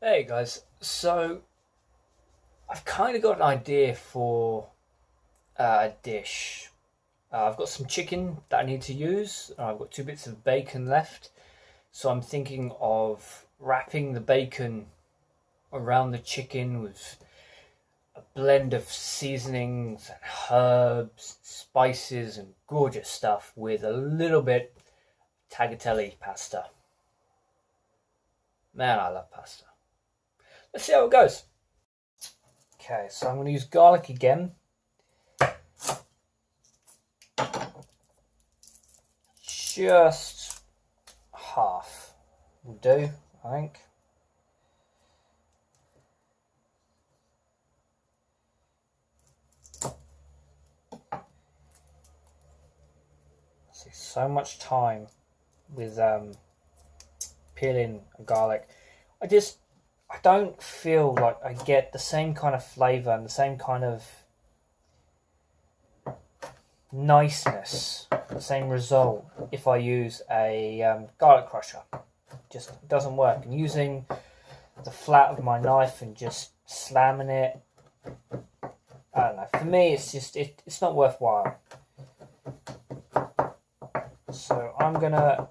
Hey guys, so I've kind of got an idea for a dish. I've got some chicken that I need to use. I've got two bits of bacon left, so I'm thinking of wrapping the bacon around the chicken with a blend of seasonings and herbs, spices, and gorgeous stuff with a little bit tagliatelle pasta. Man, I love pasta. Let's see how it goes. Okay, so I'm going to use garlic again. Just half will do, I think. See, so much time with peeling garlic. I don't feel like I get the same kind of flavour and the same kind of niceness, the same result if I use a garlic crusher. Just doesn't work. And using the flat of my knife and just slamming it, I don't know. For me, it's not worthwhile. So I'm gonna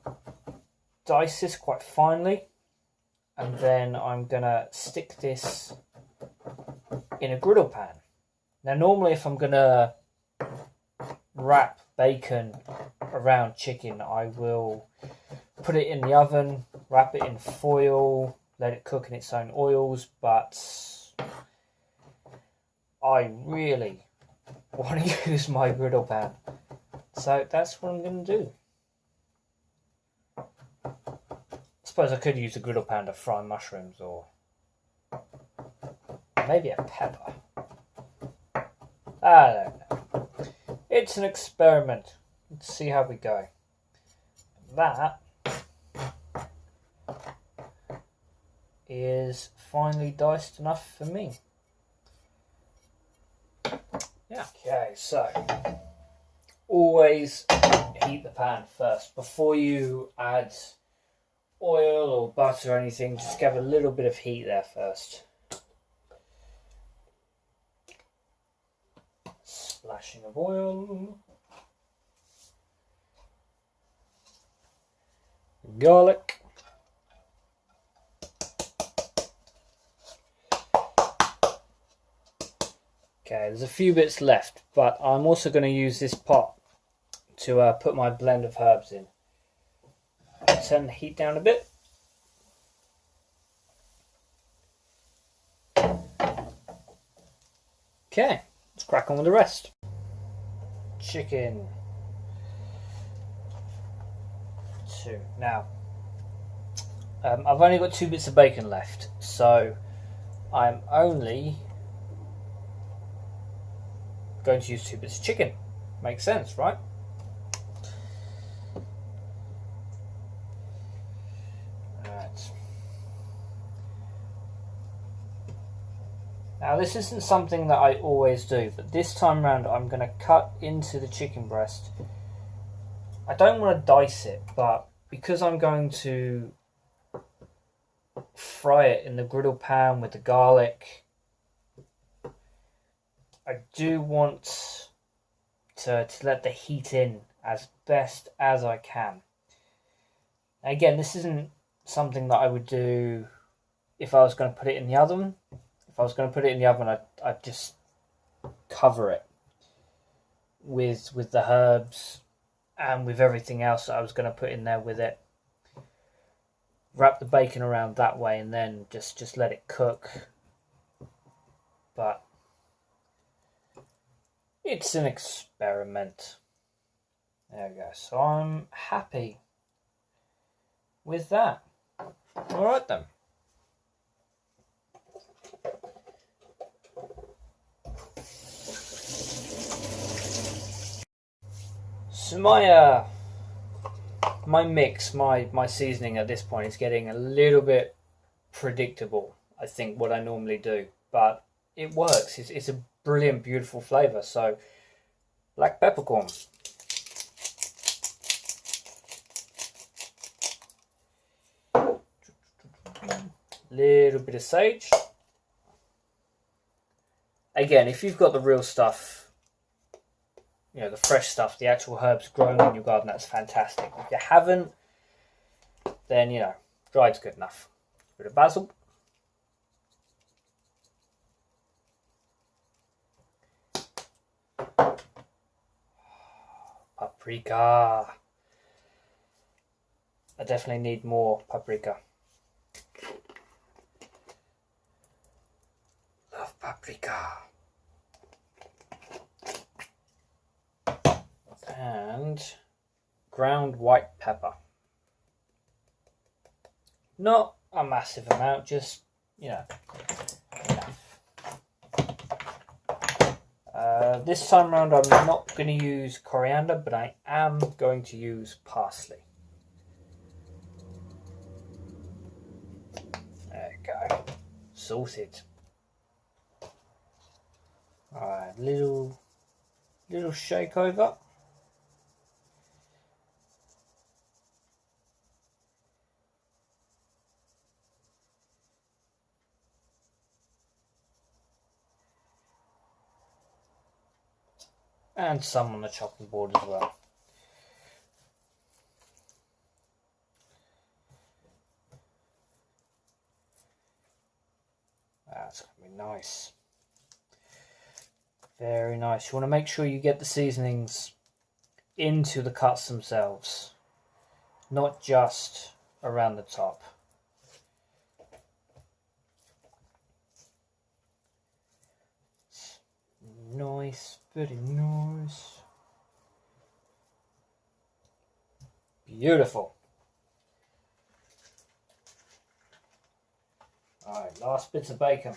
dice this quite finely, and then I'm gonna stick this in a griddle pan. Now, normally, if I'm gonna wrap bacon around chicken, I will put it in the oven, wrap it in foil, let it cook in its own oils, but I really want to use my griddle pan, so that's what I'm going to do. I suppose I could use a griddle pan to fry mushrooms, or maybe a pepper. I don't know. It's an experiment. Let's see how we go. That is finely diced enough for me. Yeah. Okay, so always heat the pan first before you add oil or butter or anything. Just give a little bit of heat there first. Splashing of oil. Garlic. Okay, there's a few bits left, but I'm also going to use this pot to put my blend of herbs in. Turn the heat down a bit. Okay, let's crack on with the rest. Chicken. Two. Now, I've only got two bits of bacon left, so I'm only going to use two bits of chicken. Makes sense, right? Alright. Now, this isn't something that I always do, but this time around I'm going to cut into the chicken breast. I don't want to dice it, but because I'm going to fry it in the griddle pan with the garlic, I do want to let the heat in as best as I can. Again, this isn't something that I would do if I was going to put it in the oven. If I was going to put it in the oven, I'd just cover it with the herbs and with everything else that I was going to put in there with it. Wrap the bacon around that way and then just let it cook. But it's an experiment. There we go. So I'm happy with that. Alright then. So my mix, my seasoning at this point is getting a little bit predictable, I think, what I normally do. But it works. It's a brilliant, beautiful flavour. So, black peppercorn. Little bit of sage. Again, if you've got the real stuff, you know, the fresh stuff, the actual herbs growing in your garden, that's fantastic. If you haven't, then, you know, dried's good enough. A bit of basil. Paprika. I definitely need more paprika. Love paprika. And ground white pepper. Not a massive amount, just, you know, enough. This time around I'm not going to use coriander, but I am going to use parsley. There we go. Sorted. Alright, little shake over. And some on the chopping board as well. That's going to be nice. Very nice. You want to make sure you get the seasonings into the cuts themselves, not just around the top. Nice, very nice. Beautiful. Alright, last bits of bacon.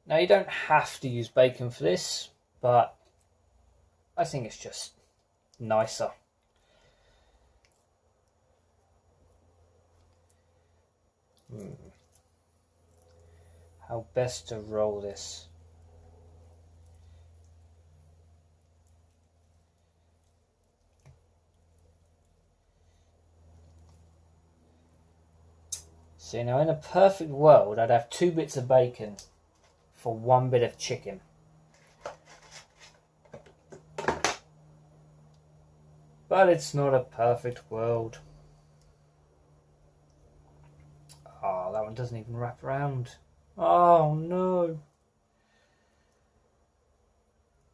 Now you don't have to use bacon for this, but I think it's just nicer. How best to roll this? See, now in a perfect world, I'd have 2 bits of bacon for 1 bit of chicken. But it's not a perfect world. Oh, that one doesn't even wrap around. Oh no.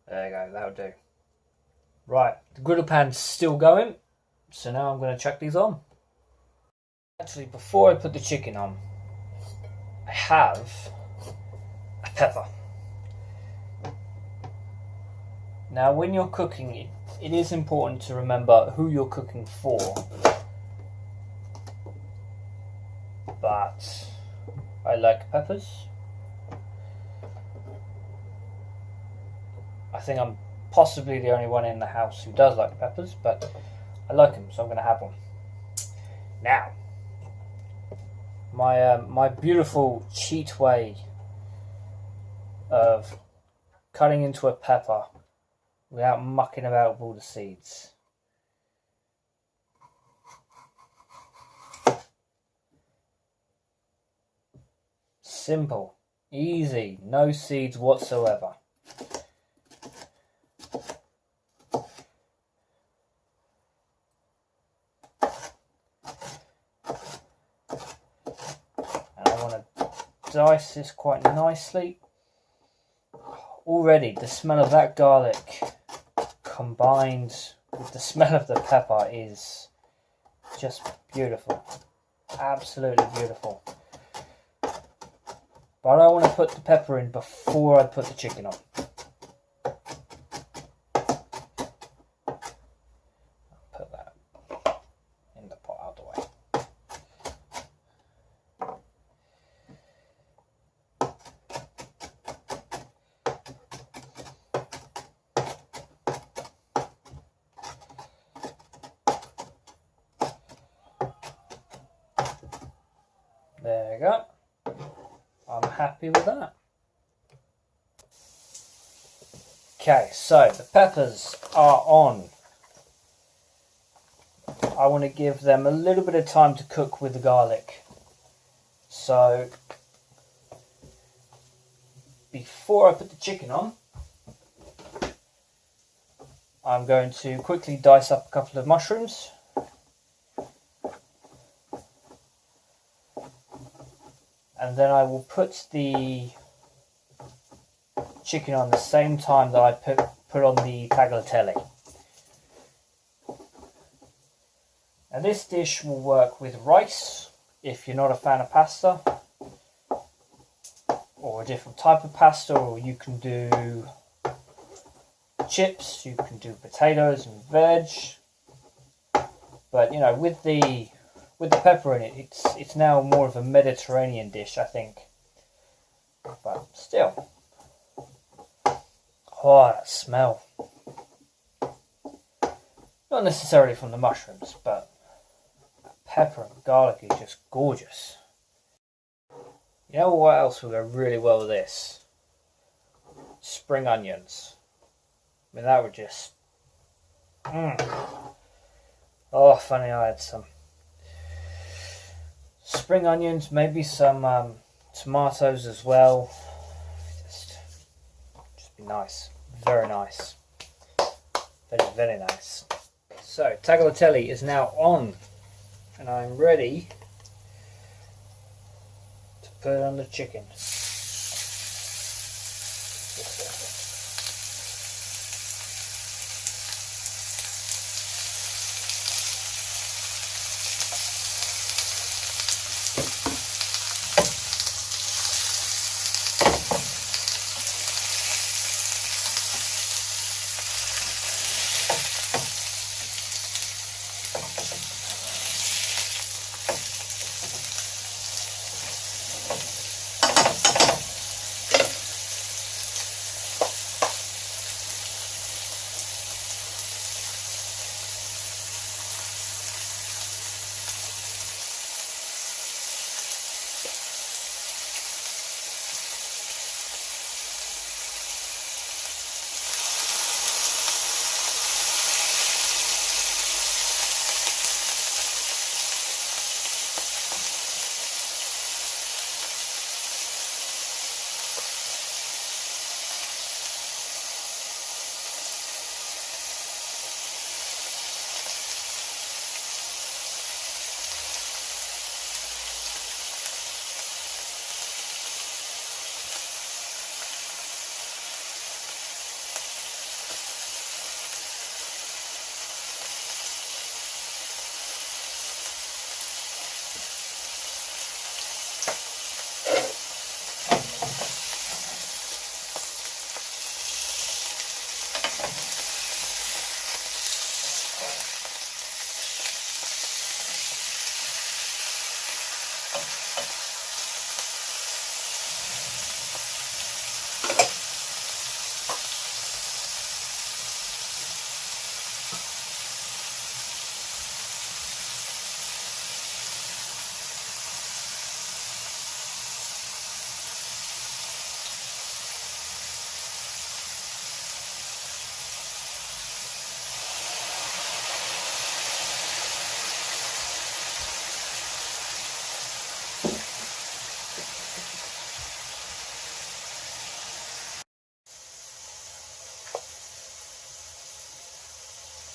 There you go, that'll do. Right, the griddle pan's still going, so now I'm going to chuck these on. Actually, before I put the chicken on, I have a pepper. Now, when you're cooking, it is important to remember who you're cooking for. But I like peppers. I think I'm possibly the only one in the house who does like peppers, but I like them, so I'm going to have one. Now, my beautiful cheat way of cutting into a pepper without mucking about with all the seeds. Simple, easy, no seeds whatsoever. And I want to dice this quite nicely. Already the smell of that garlic combined with the smell of the pepper is just beautiful. Absolutely beautiful. But I want to put the pepper in before I put the chicken on. Put that in the pot out of the way. There you go. I'm happy with that. Okay, so the peppers are on. I want to give them a little bit of time to cook with the garlic. So before I put the chicken on, I'm going to quickly dice up a couple of mushrooms. And then I will put the chicken on the same time that I put on the tagliatelle. Now this dish will work with rice if you're not a fan of pasta, or a different type of pasta, or you can do chips, you can do potatoes and veg. But you know, with the pepper in it, it's now more of a Mediterranean dish, I think. But still, oh, that smell! Not necessarily from the mushrooms, but pepper and garlic is just gorgeous. You know what else will go really well with this? Spring onions. I mean, that would just... Oh, if only I had some. Spring onions, maybe some tomatoes as well. Just be nice. Very nice. Very, very nice. So, tagliatelle is now on. And I'm ready to put it on the chicken.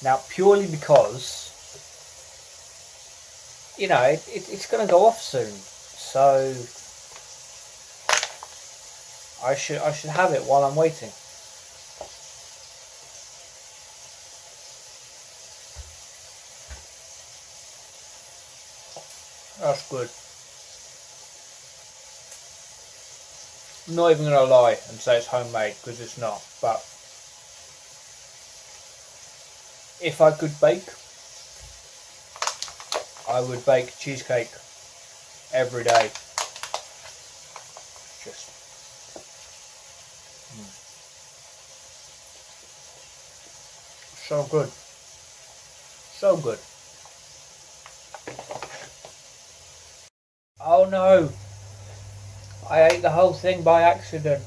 Now, purely because, you know, it's going to go off soon, so I should have it while I'm waiting. That's good. I'm not even going to lie and say it's homemade, because it's not, but if I could bake, I would bake cheesecake every day. Just so good. So good. Oh no! I ate the whole thing by accident.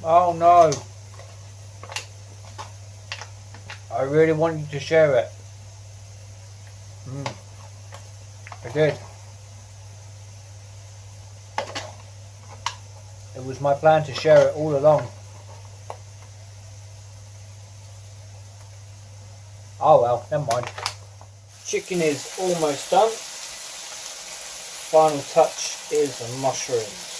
Oh no! I really want you to share it. I did. It was my plan to share it all along. Oh well, never mind. Chicken is almost done. Final touch is the mushrooms.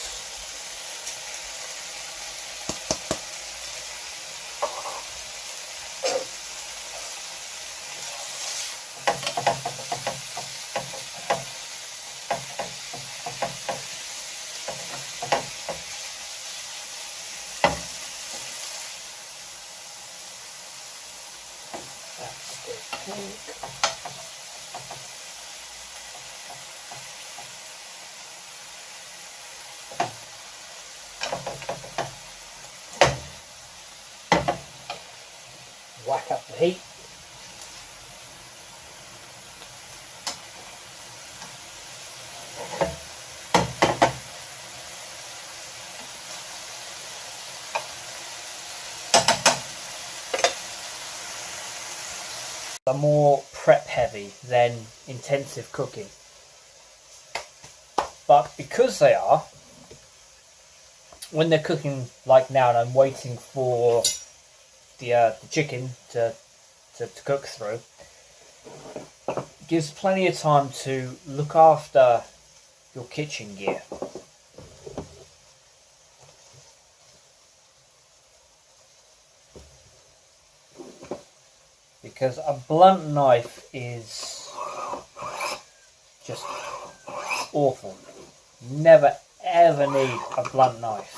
Whack up the heat. Are more prep heavy than intensive cooking, but because they are, when they're cooking like now and I'm waiting for the chicken to cook through, it gives plenty of time to look after your kitchen gear. Because a blunt knife is just awful. Never ever need a blunt knife.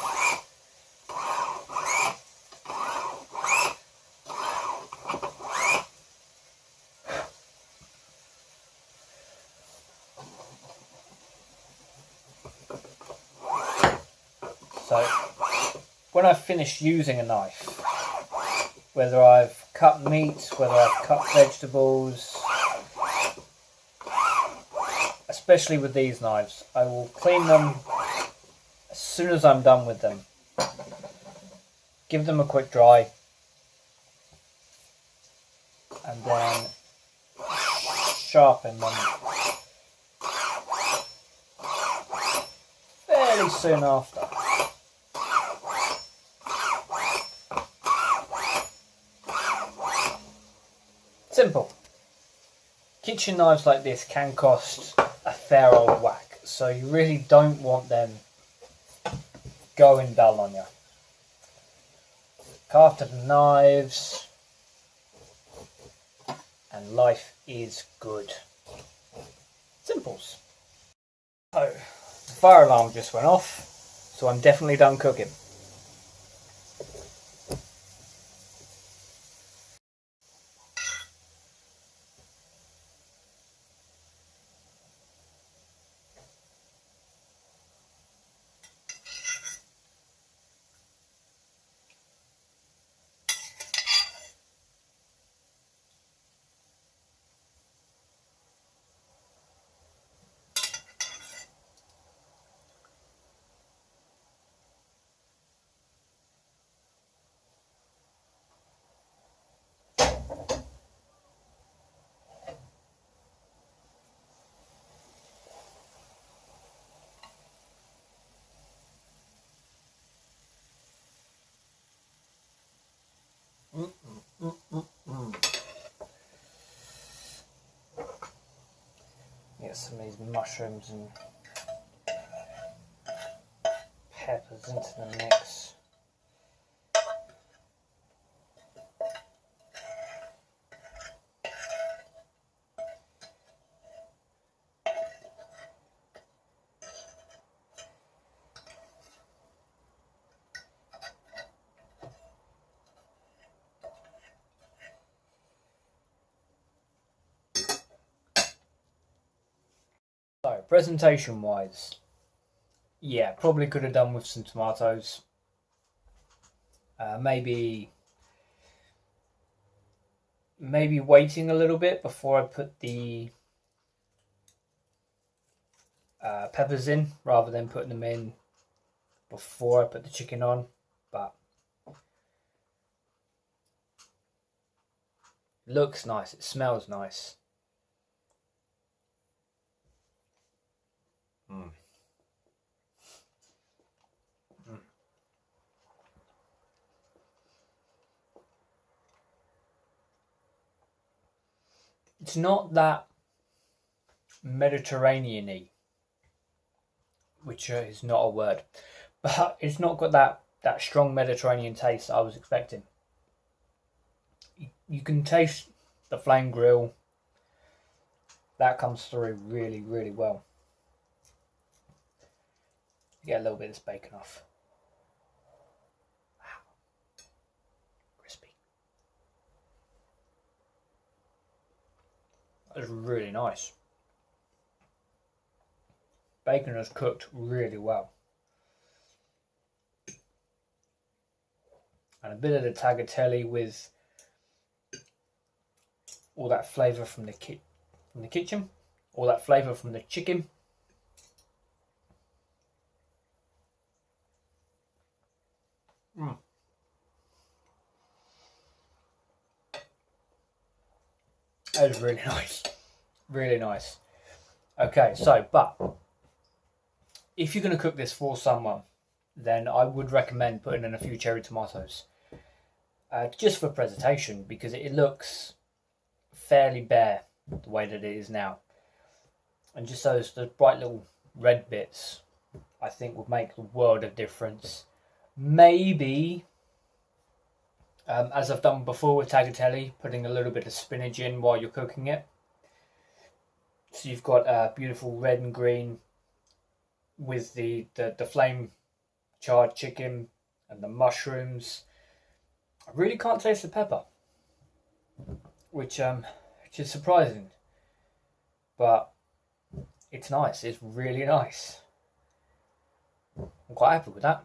So when I've finished using a knife, whether I've cut meat, whether I've cut vegetables, especially with these knives, I will clean them as soon as I'm done with them. Give them a quick dry, and then sharpen them fairly soon after. Simple. Kitchen knives like this can cost a fair old whack, so you really don't want them going dull on you. Look after the knives, and life is good. Simples. So, the fire alarm just went off, so I'm definitely done cooking. Get some of these mushrooms and peppers into the mix. So, presentation wise, yeah, probably could have done with some tomatoes. Maybe waiting a little bit before I put the peppers in, rather than putting them in before I put the chicken on. But Looks nice. It smells nice. Mm. Mm. It's not that Mediterranean-y, which is not a word, but it's not got that strong Mediterranean taste I was expecting. You can taste the flame grill. That comes through really, really well. Get a little bit of this bacon off. Wow. Crispy. That's really nice. Bacon has cooked really well. And a bit of the tagliatelle with all that flavour from the kitchen, all that flavour from the chicken. Mm. That is really nice. Really nice. Okay, so, but if you're going to cook this for someone, then I would recommend putting in a few cherry tomatoes. Just for presentation, because it looks fairly bare the way that it is now. And just those bright little red bits, I think, would make the world of difference. Maybe, as I've done before with tagliatelle, putting a little bit of spinach in while you're cooking it. So you've got beautiful red and green with the flame charred chicken and the mushrooms. I really can't taste the pepper, which is surprising, but it's nice. It's really nice. I'm quite happy with that.